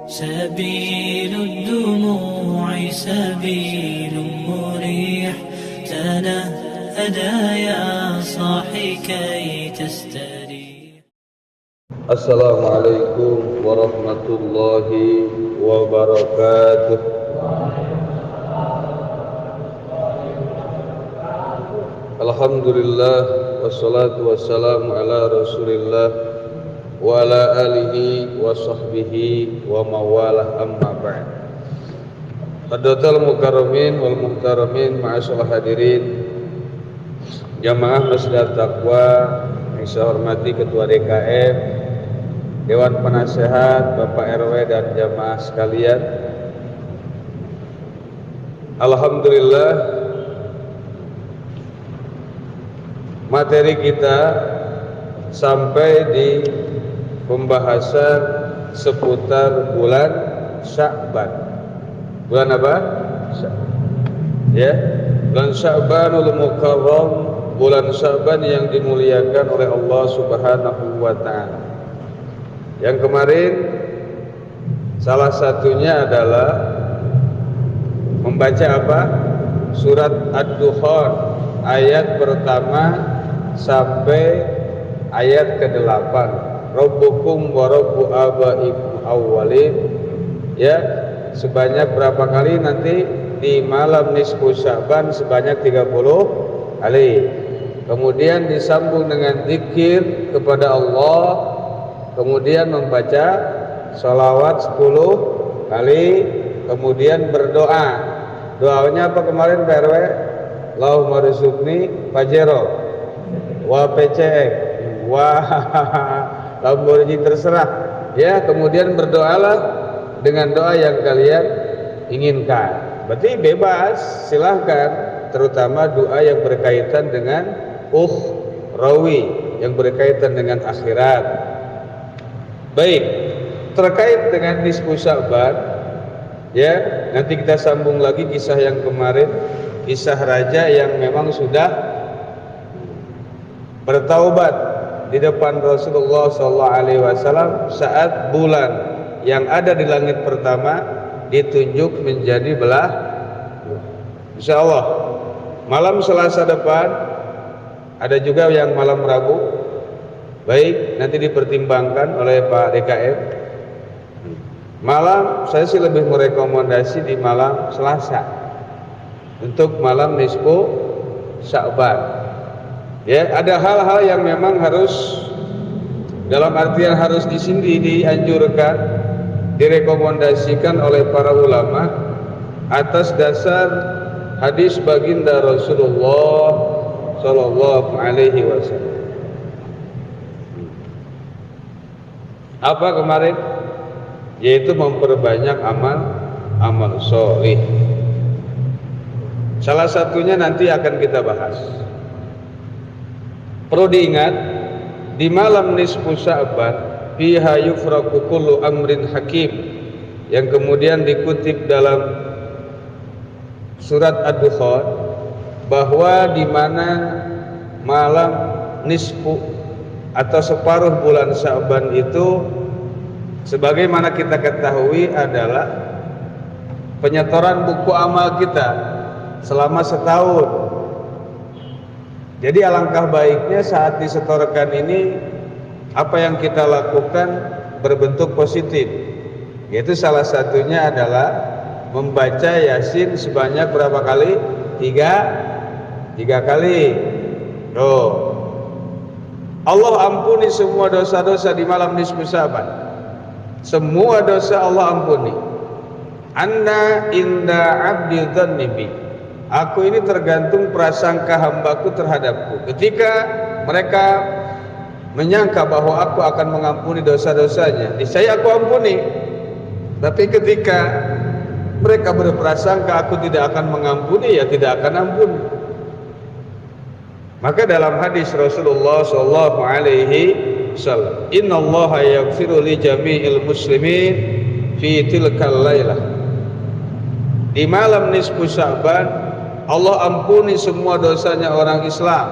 سبيل الدموع سبيل مريح تنهدى يا صاحي كي تستريح. السلام عليكم ورحمة الله وبركاته. Alhamdulillah wassalatu wassalamu ala Rasulillah wa ala alihi wa sahbihi wa mawalah, amma ba'd. Hadatul mukarramin wal muhtaramin, ma'asyiral hadirin jamaah Masjid Taqwa yang saya hormati Ketua DKM, Dewan Penasehat, Bapak RW dan jamaah sekalian. Alhamdulillah, materi kita sampai di pembahasan seputar bulan Sya'ban. Bulan apa? Ya, bulan Sya'banul Mukarram, bulan Sya'ban yang dimuliakan oleh Allah Subhanahu wa taala. Yang kemarin salah satunya adalah membaca apa? Surat Ad-Dukhan ayat pertama sampai ayat ke-8. Rabbukum wa rabbu abaikum awwalin. Ya, sebanyak berapa kali nanti di malam nisfu Sya'ban? Sebanyak 30 kali. Kemudian disambung dengan zikir kepada Allah, kemudian membaca sholawat 10 kali, kemudian berdoa. Doanya apa kemarin Pak RW? Allahumma rizukni pajero wa PCX wa Lamborghini, terserah ya. Kemudian berdoalah dengan doa yang kalian inginkan. Berarti bebas, silahkan, terutama doa yang berkaitan dengan ukhrawi, yang berkaitan dengan akhirat. Baik, terkait dengan nisfu Sya'ban, ya, nanti kita sambung lagi kisah yang kemarin, kisah raja yang memang sudah bertaubat di depan Rasulullah SAW saat bulan yang ada di langit pertama ditunjuk menjadi belah. Insyaallah malam Selasa depan, ada juga yang malam Rabu. Baik, nanti dipertimbangkan oleh Pak DKM. Malam saya sih lebih merekomendasi di malam Selasa untuk malam nisfu Sya'ban. Ya, ada hal-hal yang memang harus, dalam artian harus di sini dianjurkan, direkomendasikan oleh para ulama atas dasar hadis baginda Rasulullah sallallahu alaihi wasallam. Apa kemarin? Yaitu memperbanyak amal sholih. Salah satunya nanti akan kita bahas. Perlu diingat, di malam nisfu Sya'ban fiha yufraqu kullu amrin hakim, yang kemudian dikutip dalam surat Ad-Dukhan, bahwa di mana malam nisfu atau separuh bulan Sya'ban itu, sebagaimana kita ketahui, adalah penyetoran buku amal kita selama setahun. Jadi alangkah baiknya saat disetorkan ini, apa yang kita lakukan berbentuk positif, yaitu salah satunya adalah membaca Yasin sebanyak berapa kali? Tiga kali. Allah ampuni semua dosa-dosa di malam nisfu Sya'ban. Semua dosa Allah ampuni. Anna inda abdi dhanni bi. Aku ini tergantung prasangka hambaku terhadapku. Ketika mereka menyangka bahwa aku akan mengampuni dosa-dosanya, niscaya aku ampuni. Tapi ketika mereka berprasangka aku tidak akan mengampuni, ya tidak akan ampuni. Maka dalam hadis Rasulullah sallallahu alaihi wasallam, innallaha yaghfiru li jami'il muslimin fi tilkal lailah. Di malam nisfu Sya'ban Allah ampuni semua dosanya orang Islam,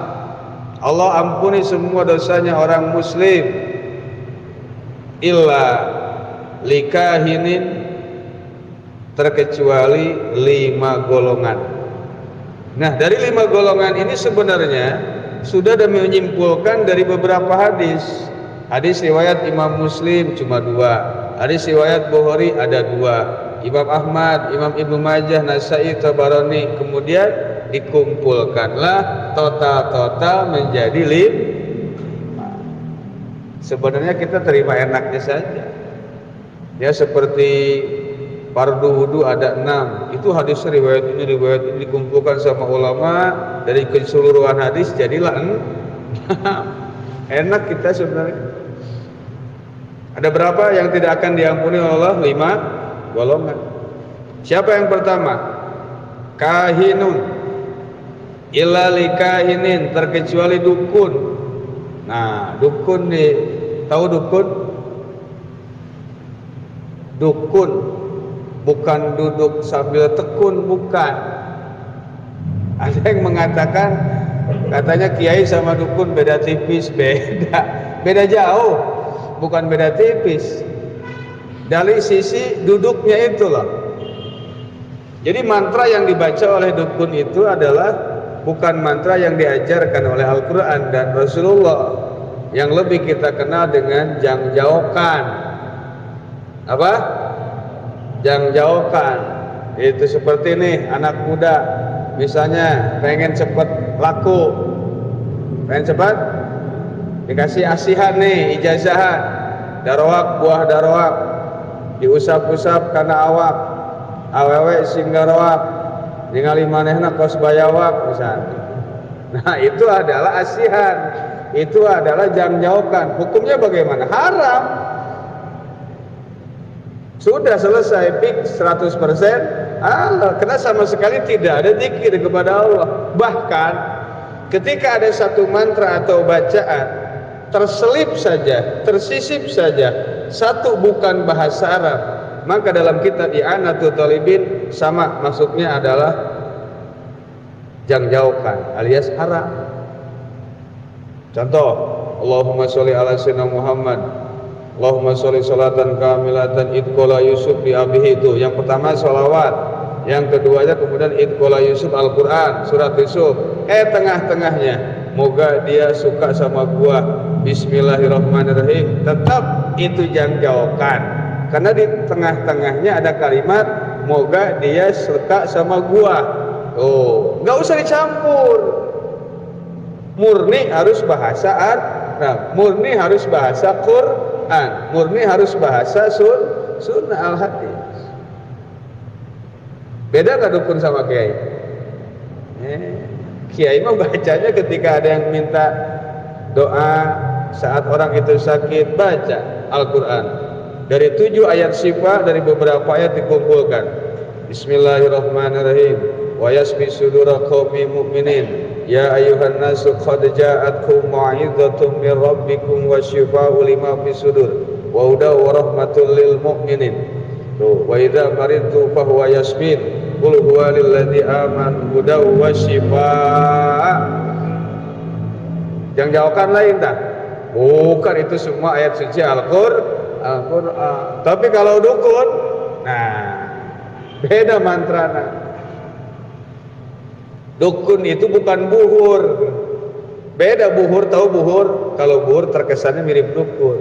Allah ampuni semua dosanya orang Muslim, illa likahinin, terkecuali 5 golongan. Nah, dari 5 golongan ini sebenarnya sudah ada menyimpulkan dari beberapa hadis. Hadis riwayat Imam Muslim cuma 2, hadis riwayat Bukhari ada 2, Imam Ahmad, Imam Ibnu Majah, Nasai, Tabarani, kemudian dikumpulkanlah total menjadi 5. Sebenarnya kita terima enaknya saja. Ya, seperti fardu wudu ada 6. Itu hadis riwayat ini dikumpulkan sama ulama dari keseluruhan hadis jadilah 6. Enak kita sebenarnya. Ada berapa yang tidak akan diampuni oleh Allah? 5 golongan. Siapa yang pertama? Kahinun, illa likahinin, terkecuali dukun. Nah, dukun nih, tahu dukun? Dukun bukan duduk sambil tekun, bukan. Ada yang mengatakan katanya kiai sama dukun beda tipis, beda jauh, bukan beda tipis. Dari sisi duduknya itulah. Jadi mantra yang dibaca oleh dukun itu adalah bukan mantra yang diajarkan oleh Al-Quran dan Rasulullah, yang lebih kita kenal dengan jangjaukan. Apa? Jangjaukan. Itu seperti nih, anak muda misalnya pengen cepat laku, pengen cepat dikasih asihan nih, ijazahan, daroak, buah daroak, diusap-usap karena awak, awewe singgaroak, ningali manehna kos bayawak misalnya. Nah, itu adalah asihan, itu adalah jangjaukan. Hukumnya bagaimana? Haram. Sudah selesai, fix 100%. Allah, karena sama sekali tidak ada zikir kepada Allah. Bahkan ketika ada satu mantra atau bacaan terselip saja, tersisip saja satu bukan bahasa Arab, maka dalam kitab I'anatul Talibin sama masuknya adalah jangjaukan alias haram. Contoh, Allahumma sholli ala sayyidina Muhammad, Allahumma sholli sholatan kamilatan idqala Yusuf bi abihi. Itu yang pertama sholawat, yang keduanya kemudian idqala Yusuf Al-Quran surat Yusuf. Tengah-tengahnya moga dia suka sama gua, bismillahirrahmanirrahim. Tetap itu jangjaukan, karena di tengah-tengahnya ada kalimat moga dia suka sama gua. Oh, nggak usah dicampur. Murni harus bahasa Arab, murni harus bahasa Quran, murni harus bahasa sunnah al-hadis. Beda nggak dukun sama kiai? Kiai mah bacanya ketika ada yang minta doa saat orang itu sakit, baca Al-Quran. Dari 7 ayat syifa, dari beberapa ayat dikumpulkan. Bismillahirrahmanirrahim. Wa yasmi sudura qaumi mu'minin. Ya ayyuhan nasu qad ja'atkum mau'izatun min rabbikum wa syifaa'un lima fis sudur wa hudan wa rahmatul lil mu'minin. Tuh, wa idza maridtu fa huwa yasmin. Qul huwa lil ladzi aman hudan wa syifaa'. Jangjaukan lain tak? Bukan, itu semua ayat suci Al-Qur'an. Tapi kalau dukun, nah beda mantrana. Dukun itu bukan buhur. Beda buhur, tahu buhur? Kalau buhur terkesannya mirip dukun.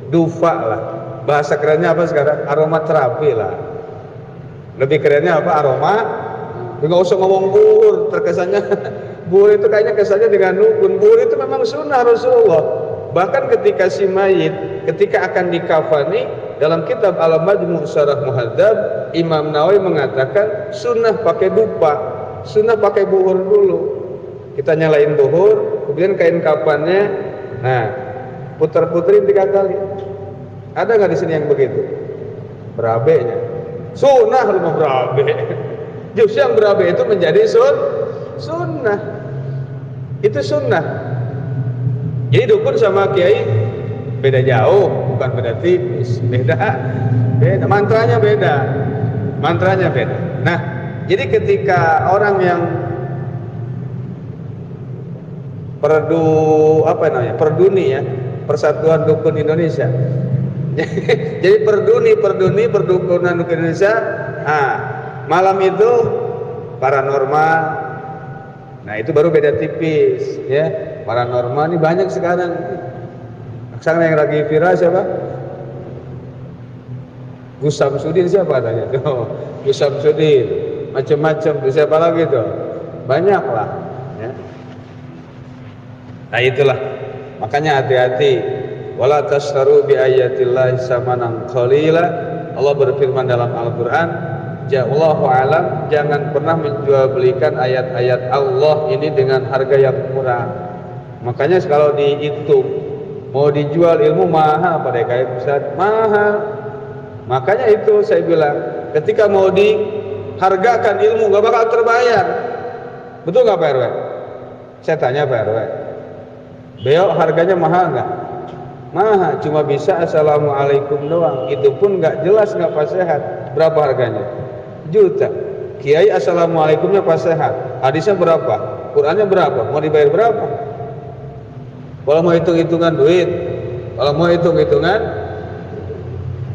Dufa lah. Bahasa kerennya apa sekarang? Aromaterapi lah. Lebih kerennya apa? Aroma. Enggak usah ngomong buhur, terkesannya buhur itu kayaknya kesannya dengan dukun. Buhur itu memang sunnah Rasulullah. Bahkan ketika si mayit, ketika akan dikafani, dalam kitab Al-Majmu' Syarah Muhadzab, Imam Nawawi mengatakan sunnah pakai dupa, sunnah pakai buhur dulu. Kita nyalain buhur, kemudian kain kafannya, nah puter-puterin 3 kali. Ada nggak di sini yang begitu? Berabenya, sunnah rumah berabe. Justru yang berabe itu menjadi sunnah. Itu sunnah. Jadi dukun sama kiai beda jauh, bukan beda tipis, beda. Mantranya beda. Nah, jadi ketika orang yang Perduni ya, Persatuan Dukun Indonesia, Jadi perdukunan Indonesia, malam itu paranormal. Nah itu baru beda tipis, ya. Paranormal ini banyak sekarang. Sekarang yang lagi viral siapa? Gus Samsudin siapa tanya? Gus Samsudin, macam-macam. Siapa lagi tuh? Banyak lah. Ya. Nah itulah. Makanya hati-hati. Wala tasharu bi ayatillahi samanan qalila. Allah berfirman dalam Al-Qur'an, "Wallahu alam, jangan pernah menjual belikan ayat-ayat Allah ini dengan harga yang murah." Makanya kalau dihitung mau dijual ilmu mahal pada kayak Ustaz, mahal. Makanya itu saya bilang, ketika mau dihargakan ilmu gak bakal terbayar. Betul gak Pak RW? Saya tanya Pak RW, beliau harganya mahal gak? Mahal, cuma bisa assalamualaikum doang. Itu pun gak jelas, gak fasihat. Berapa harganya? Juta. Kiai assalamualaikumnya fasihat. Hadisnya berapa? Qurannya berapa? Mau dibayar berapa? Kalau mau hitung-hitungan duit, kalau mau hitung-hitungan,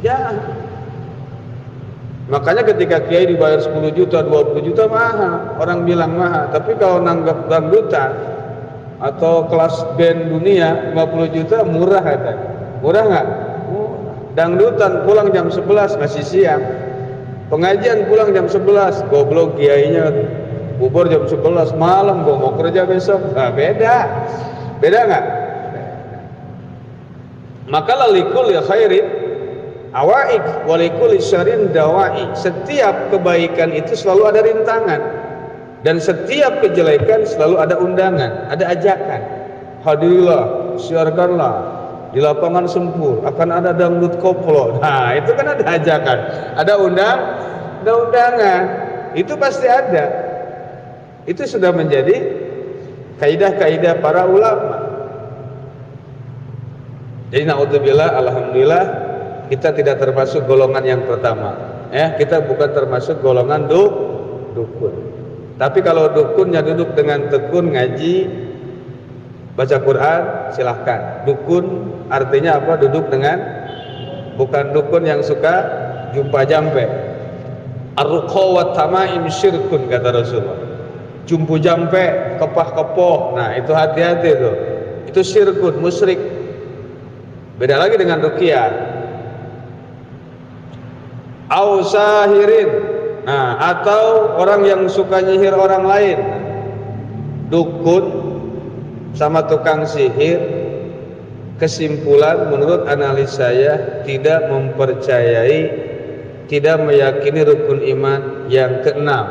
ya. Makanya ketika kiai dibayar 10 juta, 20 juta mahal. Orang bilang mahal. Tapi kalau nanggap dangdutan atau kelas band dunia 50 juta murah katanya. Murah nggak? Murah. Dangdutan pulang jam 11 masih siang. Pengajian pulang jam 11, goblok kiainya bubur jam 11 malam, gua mau kerja besok. Nah, beda. Beda nggak? Maka lalikul ya khairin awaik walikul syarrin dawai. Setiap kebaikan itu selalu ada rintangan. Dan setiap kejelekan selalu ada undangan, ada ajakan. Hadirilah, siarkanlah di lapangan Sempur akan ada dangdut koplo. Nah, itu kan ada ajakan, ada undangan. Itu pasti ada. Itu sudah menjadi kaidah-kaidah para ulama. Jadi naudzubillah, alhamdulillah kita tidak termasuk golongan yang pertama. Ya, kita bukan termasuk golongan dukun. Tapi kalau dukunnya duduk dengan tekun ngaji, baca Quran, silahkan. Dukun artinya apa? Duduk dengan, bukan dukun yang suka jumpa jampe. Ar-ruqa wa tamaim syirkun, kata Rasulullah. Jumpu jampe, kepah-kepoh. Nah, itu hati-hati tuh. Itu syirkun, musyrik. Beda lagi dengan ruqyah. Au sahirin. Nah, atau orang yang suka nyihir orang lain. Dukun sama tukang sihir, kesimpulan menurut analis saya tidak mempercayai, tidak meyakini rukun iman yang keenam.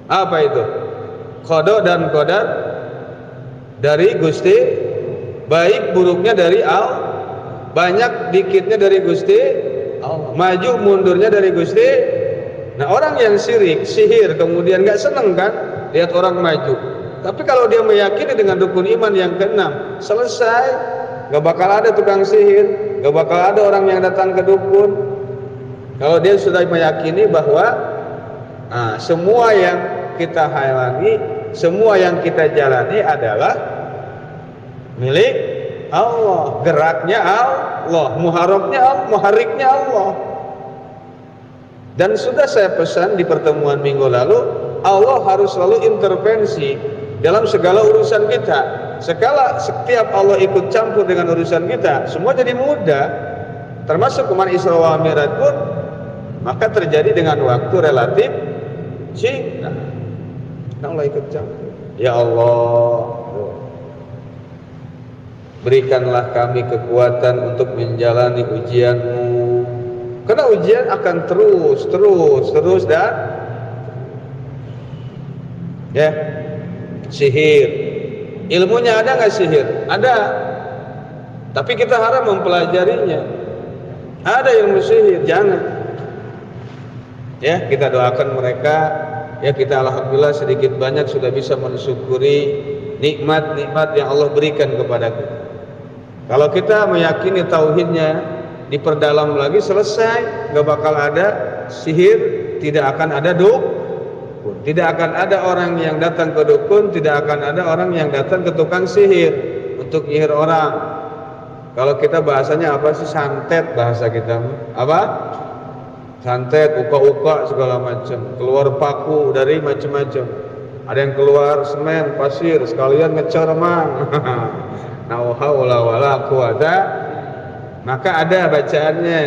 Apa itu? Qada dan qadar dari Gusti, baik buruknya dari Allah, banyak dikitnya dari Gusti Allah, maju mundurnya dari Gusti. Nah, orang yang sihir kemudian gak seneng kan lihat orang maju. Tapi kalau dia meyakini dengan rukun iman yang keenam, selesai. Gak bakal ada tukang sihir, gak bakal ada orang yang datang ke dukun. Kalau dia sudah meyakini bahwa semua yang kita halangi, semua yang kita jalani adalah milik Allah, geraknya Allah, muharibnya Allah, muhariknya Allah. Dan sudah saya pesan di pertemuan minggu lalu, Allah harus selalu intervensi dalam segala urusan kita. Setiap Allah ikut campur dengan urusan kita, semua jadi mudah. Termasuk kemarin Isra wal Mi'raj pun, maka terjadi dengan waktu relatif singkat. Allah ikut campur. Ya Allah, berikanlah kami kekuatan untuk menjalani ujian-Mu. Karena ujian akan terus dan ya. Sihir, ilmunya ada nggak sihir? Ada, tapi kita harap mempelajarinya. Ada ilmu sihir, jangan. Ya, kita doakan mereka. Ya, kita alhamdulillah sedikit banyak sudah bisa mensyukuri nikmat-nikmat yang Allah berikan kepada kita. Kalau kita meyakini tauhidnya, diperdalam lagi, selesai. Gak bakal ada sihir, tidak akan ada dukun, tidak akan ada orang yang datang ke dukun, tidak akan ada orang yang datang ke tukang sihir untuk nyihir orang. Kalau kita bahasanya apa sih? Santet bahasa kita. Apa? Santet, uka-uka segala macam. Keluar paku dari macam-macam. Ada yang keluar semen, pasir, sekalian ngecor mang. La haula wala quwata. Maka ada bacaannya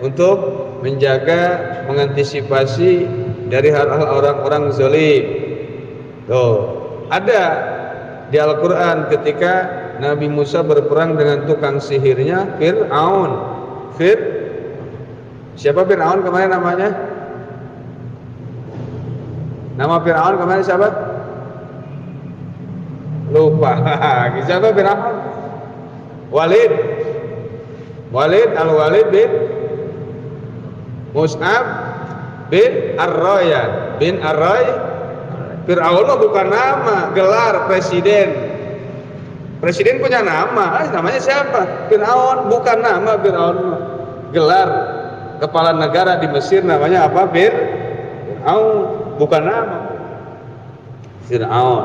untuk menjaga, mengantisipasi dari hal-hal orang-orang zalim. Tuh, ada di Al-Qur'an ketika Nabi Musa berperang dengan tukang sihirnya Fir'aun. Siapa Fir'aun kemarin namanya? Nama Fir'aun kemarin siapa? Lupa. Siapa Fir'aun? Walid Al-Walid bin Mus'ab bin Ar-Rayyan bin Ar-Ray. Fir'aun bukan nama, gelar presiden. Presiden punya nama, namanya siapa? Fir'aun, bukan nama Fir'aun. Gelar kepala negara di Mesir namanya apa? Fir'aun, bukan nama. Fir'aun.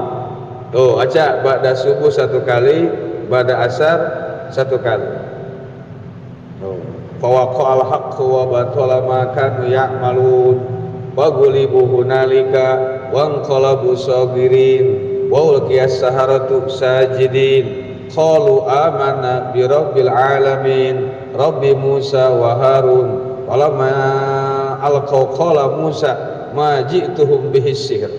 Tuh, aca ba'da subuh satu kali, ba'da asar satu kali. Tuh. Fawaqa'al haqqu wa batala ma kanu ya'malun wa ghulibu hunalika wa anqalabu sagirin wa ulqiyas saharatu sajidin qalu amanna bi rabbil alamin rabbi Musa wa Harun walamma alqaw qala Musa ma ji'tuhum bihi sihr.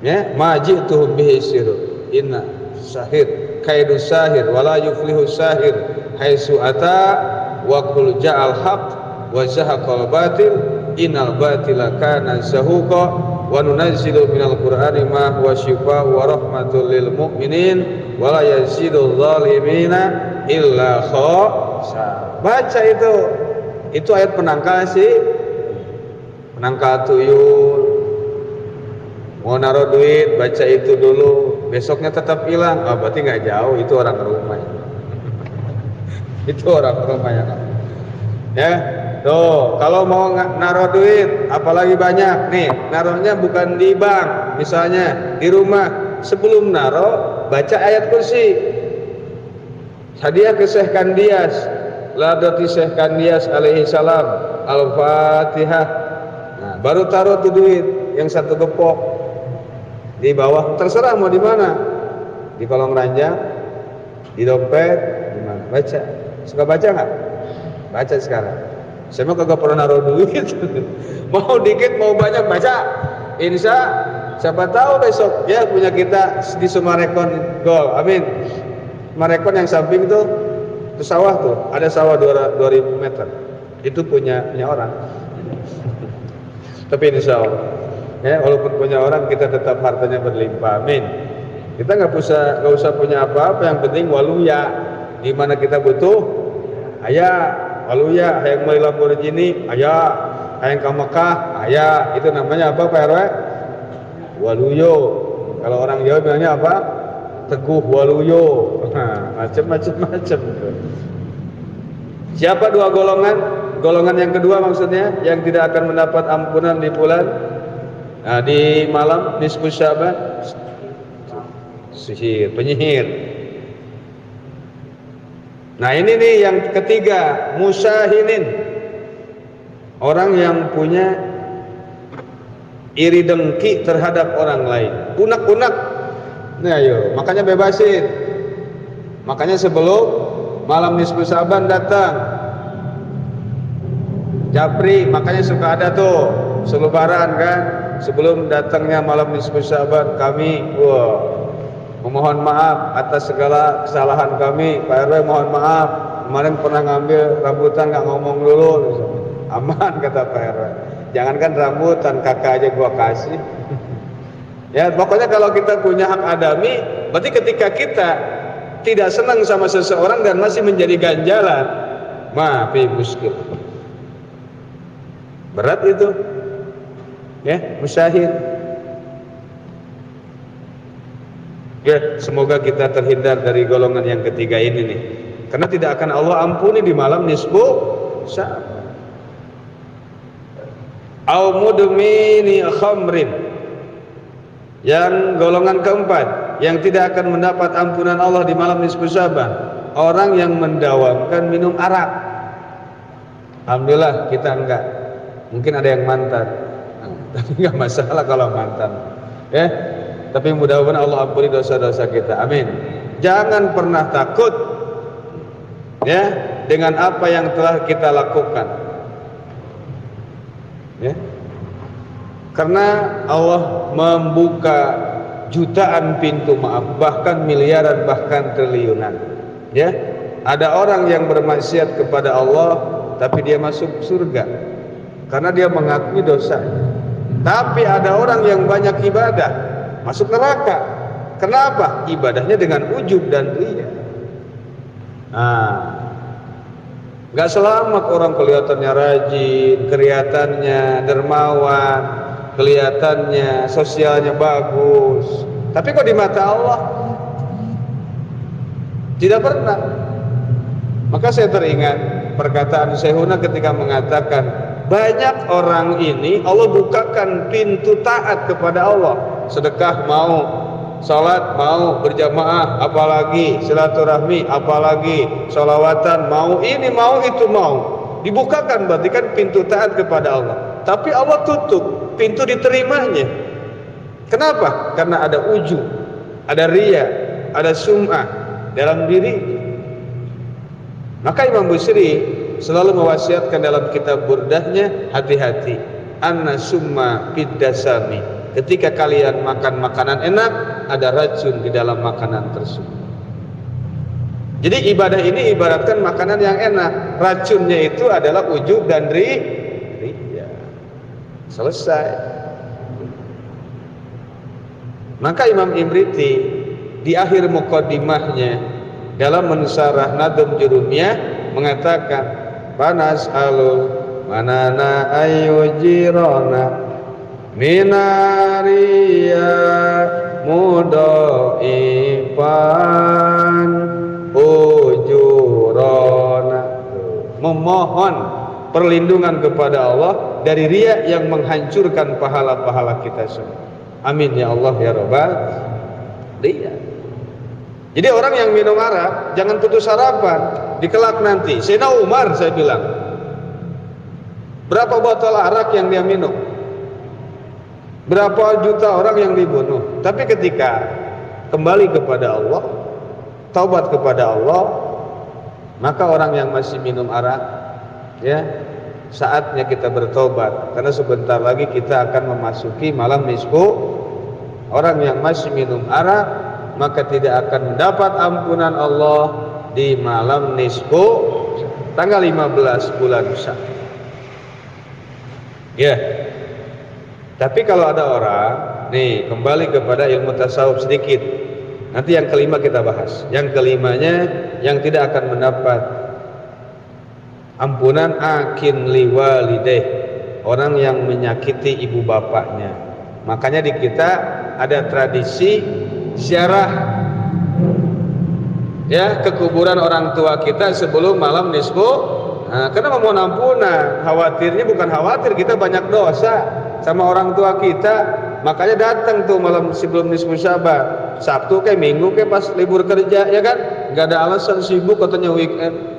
Ya, ma ji'tuhum bihi sihr inna sahir kaidu sahir wala yuflihu sahir haitsu ata wa qul ja'al haqq wa zahaqal batil innal batila kana zahuqa wa nunazzilu minal qur'ani ma huwa shifaa'un wa rahmatul lil mu'minin wa la yazidul zalimina illa khasara. Baca itu ayat penangkal sih, penangkal tuyul. Mau naruh duit, baca itu dulu, besoknya tetap hilang. Berarti nggak jauh, itu orang rumah. Itu orang rumah ya. Tuh, kalau mau naruh duit, apalagi banyak nih, naruhnya bukan di bank, misalnya di rumah. Sebelum naruh, baca ayat kursi. Hadiah ke Syekh Kandias, ladati Syekh Kandias alaihi salam, Al-Fatihah. Nah, baru taruh tuh duit yang satu gepok di bawah. Terserah mau di mana, di kolong ranjang, di dompet, di mana. Baca. Suka baca nggak? Baca sekarang. Saya mah kagak pernah naruh duit. Mau dikit mau banyak baca. Insya siapa tahu besok ya punya kita di Sumarekon Gol. Amin. Sumarekon yang samping itu sawah tuh. Ada sawah 2000 meter. Itu punya orang. Tapi insya Allah ya, walaupun punya orang kita tetap hartanya berlimpah. Amin. Kita nggak usah punya apa-apa. Yang penting waluya. Di mana kita butuh, ayah waluya, hayang beli Lamborghini, ayah, hayang ke Mekah, ayah. Itu namanya apa Pak RW? Waluyo. Kalau orang Jawa bilangnya apa? Teguh waluyo. Macam-macam. Siapa dua golongan? Golongan yang kedua maksudnya yang tidak akan mendapat ampunan di bulan, di malam nisfu Syaban, penyihir. Nah ini nih yang ketiga, musyahinin, orang yang punya iri dengki terhadap orang lain, unek-unek. Nah ayo, makanya bebasin. Makanya sebelum malam nisfu Syaban datang, Japri, makanya suka ada tuh selebaran kan, sebelum datangnya malam nisfu Syaban kami memohon maaf atas segala kesalahan kami. Pak RW mohon maaf, kemarin pernah ngambil rambutan nggak ngomong dulu. Aman kata Pak RW. Jangankan rambutan, kakak aja gua kasih. Ya pokoknya kalau kita punya hak adami, berarti ketika kita tidak senang sama seseorang dan masih menjadi ganjalan, maafi muskil. Berat itu. Ya, musyahid. Ya, semoga kita terhindar dari golongan yang ketiga ini nih. Karena tidak akan Allah ampuni di malam nisfu Syaban. Au mudmini khamrin. Yang golongan keempat yang tidak akan mendapat ampunan Allah di malam nisfu Syaban. orang yang mendawamkan minum arak. Alhamdulillah kita enggak. Mungkin ada yang mantan, tapi enggak masalah kalau mantan. Ya, tapi mudah-mudahan Allah ampuni dosa-dosa kita. Amin. Jangan pernah takut ya dengan apa yang telah kita lakukan. Ya. Karena Allah membuka jutaan pintu maaf, bahkan miliaran, bahkan triliunan. Ya, ada orang yang bermaksiat kepada Allah, tapi dia masuk surga karena dia mengakui dosanya. Tapi ada orang yang banyak ibadah, masuk neraka. Kenapa? Ibadahnya dengan ujub dan riya. Gak selamat orang kelihatannya rajin, kelihatannya dermawan, kelihatannya sosialnya bagus, tapi kok di mata Allah tidak pernah. Maka saya teringat perkataan Syekhuna ketika mengatakan banyak orang ini Allah bukakan pintu taat kepada Allah, sedekah mau, salat mau, berjamaah apalagi, silaturahmi apalagi, sholawatan mau, ini mau, itu mau, dibukakan berarti kan pintu taat kepada Allah. Tapi Allah tutup pintu diterimanya. Kenapa? Karena ada ujub, ada riya, ada sum'ah dalam diri. Maka Imam Busiri selalu mewasiatkan dalam kitab Burdahnya, hati-hati, anna summa fiddasami. Ketika kalian makan makanan enak, ada racun di dalam makanan tersebut. Jadi ibadah ini ibaratkan makanan yang enak, racunnya itu adalah ujub dan riya. Selesai. Maka Imam Imriti di akhir muqaddimahnya dalam mensyarah Nadhum Jurumiyah mengatakan, panas alul manana ayyujirona minaria mudaipan ujurona. Memohon perlindungan kepada Allah dari riya yang menghancurkan pahala-pahala kita semua. Amin ya Allah ya Rabbal riya. Jadi orang yang minum arak jangan putus harapan di kelak nanti. Sayyidina Umar saya bilang, berapa botol arak yang dia minum, berapa juta orang yang dibunuh. Tapi ketika kembali kepada Allah, taubat kepada Allah, maka orang yang masih minum arak, ya, saatnya kita bertobat. Karena sebentar lagi kita akan memasuki malam nisfu. Orang yang masih minum arak, maka tidak akan mendapat ampunan Allah di malam nisfu tanggal 15 bulan Syawal. Ya. Tapi kalau ada orang, nih kembali kepada ilmu tasawuf sedikit. Nanti yang kelima kita bahas. Yang kelimanya yang tidak akan mendapat ampunan akin liwalideh, orang yang menyakiti ibu bapaknya. Makanya di kita ada tradisi ziarah ya ke kuburan orang tua kita sebelum malam nisfu. Karena memohon ampunan, khawatirnya bukan khawatir kita banyak dosa sama orang tua kita. Makanya datang tuh malam sebelum nisfu Sya'ban, Sabtu kayak Minggu kayak pas libur kerja, ya kan? Gak ada alasan sibuk katanya weekend.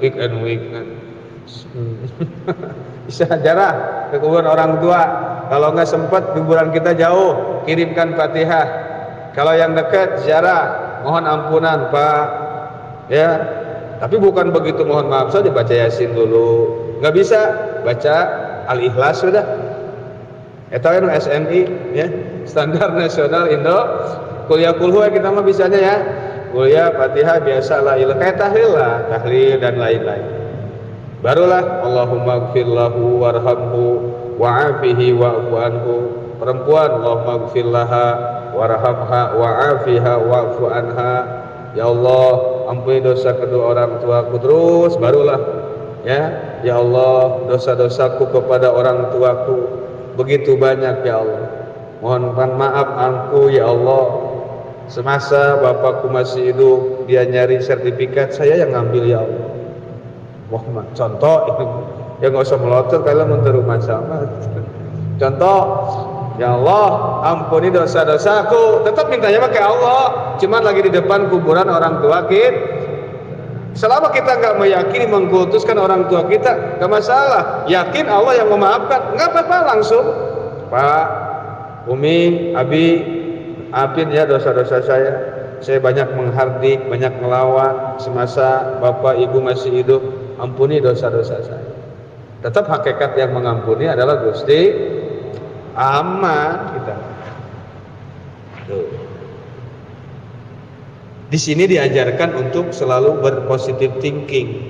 Bisa jarah ke kuburan orang tua. Kalau nggak sempat kuburan kita jauh, kirimkan Fatihah. Kalau yang dekat ziarah, mohon ampunan Pak. Ya, tapi bukan begitu mohon maaf saja, baca Yasin dulu. Nggak bisa baca Al-Ikhlas sudah. Itu kan SNI, ya, Standar Nasional Indo. Kuliah kulhu kita mah bisanya ya. Kuliah Fatihah biasa la ilaha, kayak tahlil lah, tahlil dan lain-lain. Barulah Allahumma gfirlahu warhamhu wa'afihi wa'fu anhu. Perempuan Allahumma gfirlaha warhamha wa'afiha wa'fu anha. Ya Allah, ampuni dosa kedua orang tuaku. Terus barulah ya Allah, dosa-dosaku kepada orang tuaku begitu banyak ya Allah. Mohon maaf aku ya Allah. Semasa bapakku masih hidup, dia nyari sertifikat, saya yang ngambil ya Allah. Muhammad contoh itu ya, nggak usah melotot kalau mau rumah sama. Contoh, ya Allah ampuni dosa-dosaku, tetap mintanya pakai Allah, cuman lagi di depan kuburan orang tua Selama kita nggak meyakini mengkultuskan orang tua kita, nggak masalah. Yakin Allah yang memaafkan, nggak apa-apa langsung. Pak, Umi, Abi, maafin ya dosa-dosa saya. Saya banyak menghardik, banyak ngelawan semasa Bapak Ibu masih hidup. Ampuni dosa-dosa saya. Tetap hakikat yang mengampuni adalah Gusti aman kita. Tuh. Di sini diajarkan untuk selalu berpositive thinking,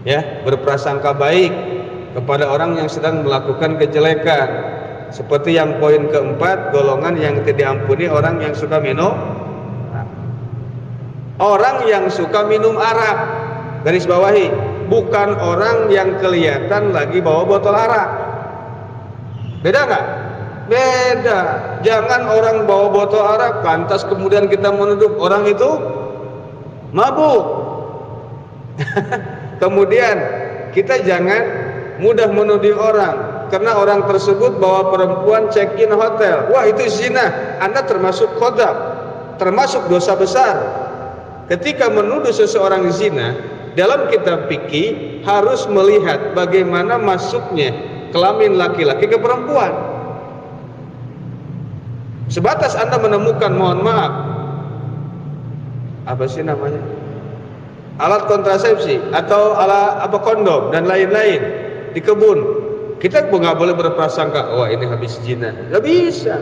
ya, berprasangka baik kepada orang yang sedang melakukan kejelekan. Seperti yang poin keempat, golongan yang tidak diampuni orang yang suka minum. Orang yang suka minum arak, garis bawahi, bukan orang yang kelihatan lagi bawa botol arak. Beda nggak? Beda. Jangan orang bawa botol arak lantas kemudian kita menuduh orang itu mabuk. Kemudian kita jangan mudah menuduh orang karena orang tersebut bawa perempuan check-in hotel. Wah, itu zina. Anda termasuk khodam, termasuk dosa besar. Ketika menuduh seseorang zina, dalam kitab fikih harus melihat bagaimana masuknya kelamin laki-laki ke perempuan. Sebatas Anda menemukan, mohon maaf, apa sih namanya, alat kontrasepsi atau alat apa kondom dan lain-lain di kebun, kita nggak boleh berprasangka, wah ini habis zina. Nggak bisa.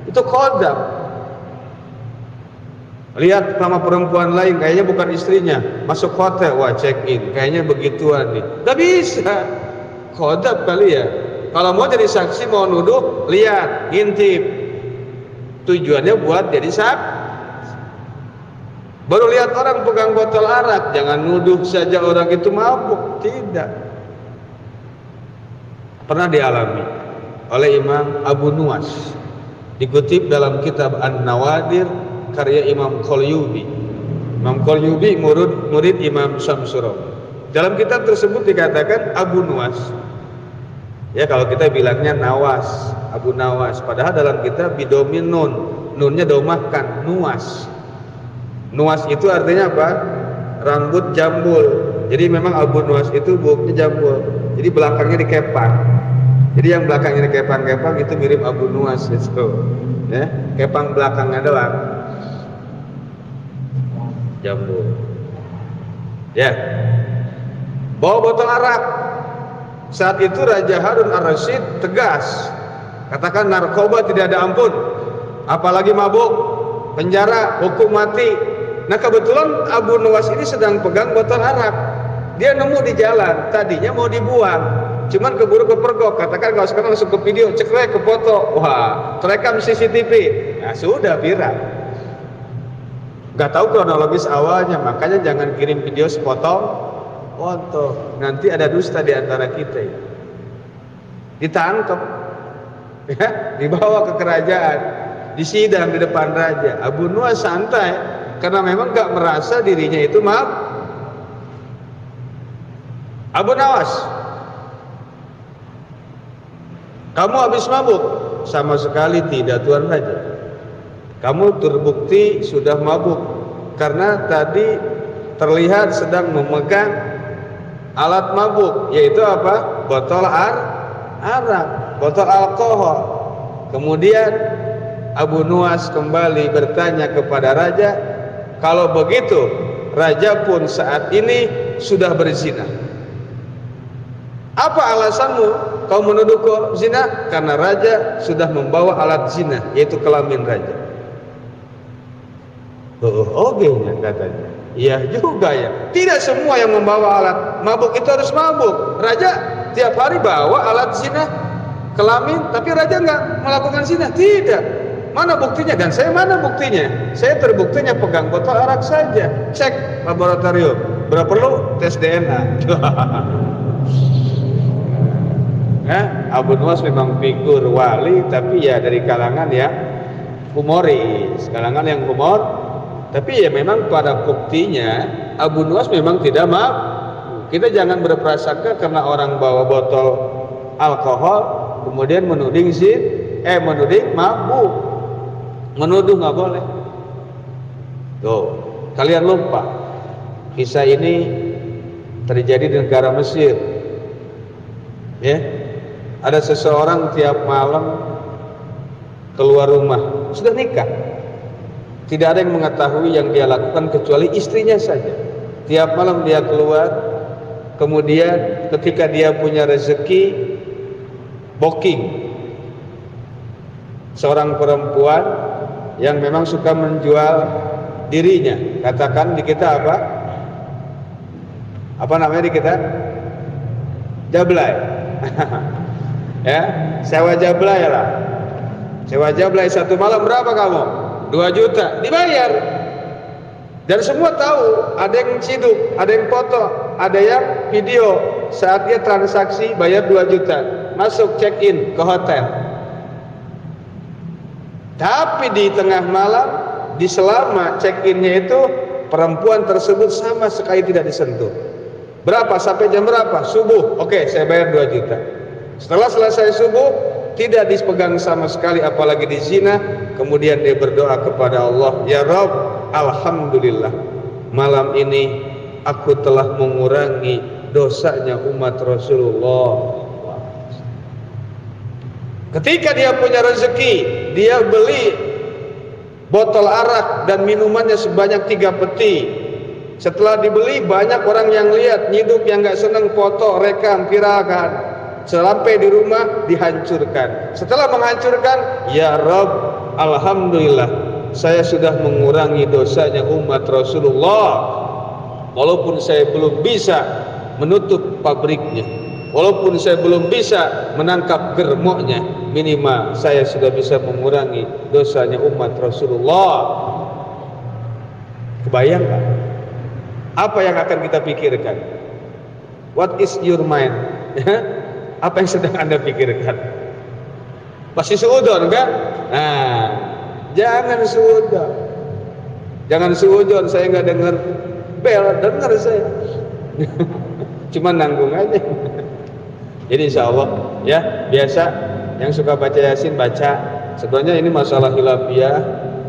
Itu khodam. Lihat sama perempuan lain, kayaknya bukan istrinya, masuk hotel, wah check in, kayaknya begituan nih. Nggak bisa. Khodam kali ya. Kalau mau jadi saksi, mau nuduh, lihat, ngintip. Tujuannya buat jadi saksi. Baru lihat orang pegang botol arak, jangan nuduh saja orang itu mabuk. Tidak. Pernah dialami oleh Imam Abu Nuwas, dikutip dalam kitab An-Nawadir karya Imam Qalyubi. Imam Qalyubi murid Imam Syamsurawi. Dalam kitab tersebut dikatakan Abu Nuwas, ya kalau kita bilangnya Nawas, Abu Nawas, padahal dalam kitab bidomin nun, nunnya domahkan, Nuwas. Nuwas itu artinya apa? Rambut jambul. Jadi memang Abu Nuwas itu buuknya jambul. Jadi belakangnya dikepang. Jadi yang belakangnya dikepang-kepang itu mirip Abu Nuwas itu. Ya, kepang belakangnya doang. Jambul. Ya. Bawa botol arak. Saat itu Raja Harun Ar-Rasyid tegas, katakan narkoba tidak ada ampun, apalagi mabuk, penjara, hukum mati. Nah kebetulan Abu Nuwas ini sedang pegang botol arak. Dia nemu di jalan, tadinya mau dibuang, cuman keburu kepergok. Katakan kalau sekarang langsung ke video, cekrek ke foto, wah terekam CCTV. Nah sudah viral. Gak tahu kronologis awalnya, makanya jangan kirim video sepotong foto, nanti ada dusta di antara kita ya. Ditangkap ya, dibawa ke kerajaan, disidang di depan raja. Abu Nuwas santai karena memang gak merasa dirinya itu maaf. Abu Nawas, kamu habis mabuk? Sama sekali tidak, Tuan Raja. Kamu terbukti sudah mabuk karena tadi terlihat sedang memegang alat mabuk, yaitu apa? Botol arak, botol alkohol. Kemudian Abu Nuwas kembali bertanya kepada raja, kalau begitu raja pun saat ini sudah berzina. Apa alasanmu kau menuduhku zina? Karena raja sudah membawa alat zina, yaitu kelamin raja. Oke, katanya. Iya juga ya. Tidak semua yang membawa alat mabuk itu harus mabuk. Raja tiap hari bawa alat zina, kelamin, tapi raja nggak melakukan zina. Tidak. Mana buktinya? Dan saya mana buktinya? Saya terbuktinya pegang botol arak saja. Cek laboratorium. Berapa perlu tes DNA. Abu Nuwas memang figur wali, tapi ya dari kalangan yang humoris, kalangan yang humor. Tapi ya memang pada buktinya Abu Nuwas memang tidak maaf. Kita jangan berprasangka karena orang bawa botol alkohol kemudian menuding menuding mabuk. Menuduh nggak boleh. Tuh, kalian lupa Kisah ini terjadi di negara Mesir. Ya, ada seseorang tiap malam keluar rumah, sudah nikah. Tidak ada yang mengetahui yang dia lakukan kecuali istrinya saja. Tiap malam dia keluar, kemudian ketika dia punya rezeki, booking seorang perempuan yang memang suka menjual dirinya. Katakan di kita apa? Apa namanya di kita? Jablay. Ya, sewa jablay lah. Sewa jablay satu malam berapa kamu? 2 juta. Dibayar. Dan semua tahu, ada yang ciduk, ada yang foto, ada yang video. Saat dia transaksi bayar 2 juta. Masuk check in ke hotel. Tapi di tengah malam, di selama check innya itu, perempuan tersebut sama sekali tidak disentuh. Berapa? Sampai jam berapa? Subuh. Oke, saya bayar 2 juta. Setelah selesai subuh, tidak dipegang sama sekali, apalagi dizina. Kemudian dia berdoa kepada Allah, ya Rabb, alhamdulillah, malam ini aku telah mengurangi dosanya umat Rasulullah. Ketika dia punya rezeki, dia beli botol arak dan minumannya sebanyak 3 peti. Setelah dibeli, banyak orang yang lihat, nyiduk yang gak seneng, foto, rekam, viralkan. Sampai di rumah dihancurkan. Setelah menghancurkan, ya Rabb, alhamdulillah, saya sudah mengurangi dosanya umat Rasulullah. Walaupun saya belum bisa menutup pabriknya, walaupun saya belum bisa menangkap germoknya, minimal saya sudah bisa mengurangi dosanya umat Rasulullah. Kebayang gak? Apa yang akan kita pikirkan? What is your mind? Apa yang sedang Anda pikirkan? Pasti suudon kan? Nah, jangan suudon. Jangan suudon, saya nggak dengar bel, dengar saya. Cuma nanggung aja. Jadi insya Allah ya, biasa yang suka baca Yasin baca. Sebenarnya ini masalah khilafiyah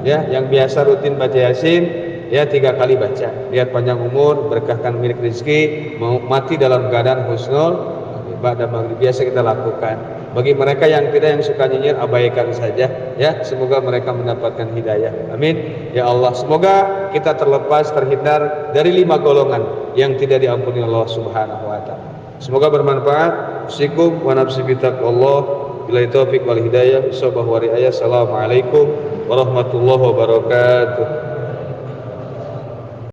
ya, yang biasa rutin baca Yasin ya 3 kali baca. Lihat panjang umur, berkahkan milik rezeki, mau mati dalam keadaan husnul ibadah maghrib, biasa kita lakukan. Bagi mereka yang tidak, yang suka nyinyir, abaikan saja ya. Semoga mereka mendapatkan hidayah. Amin ya Allah. Semoga kita terlepas, terhindar dari 5 golongan yang tidak diampuni Allah Subhanahu wa taala. Semoga bermanfaat. Usikum wa nafsi bitaqwallah. Billahi taufiq wal hidayah. Assalamualaikum warahmatullahi wabarakatuh.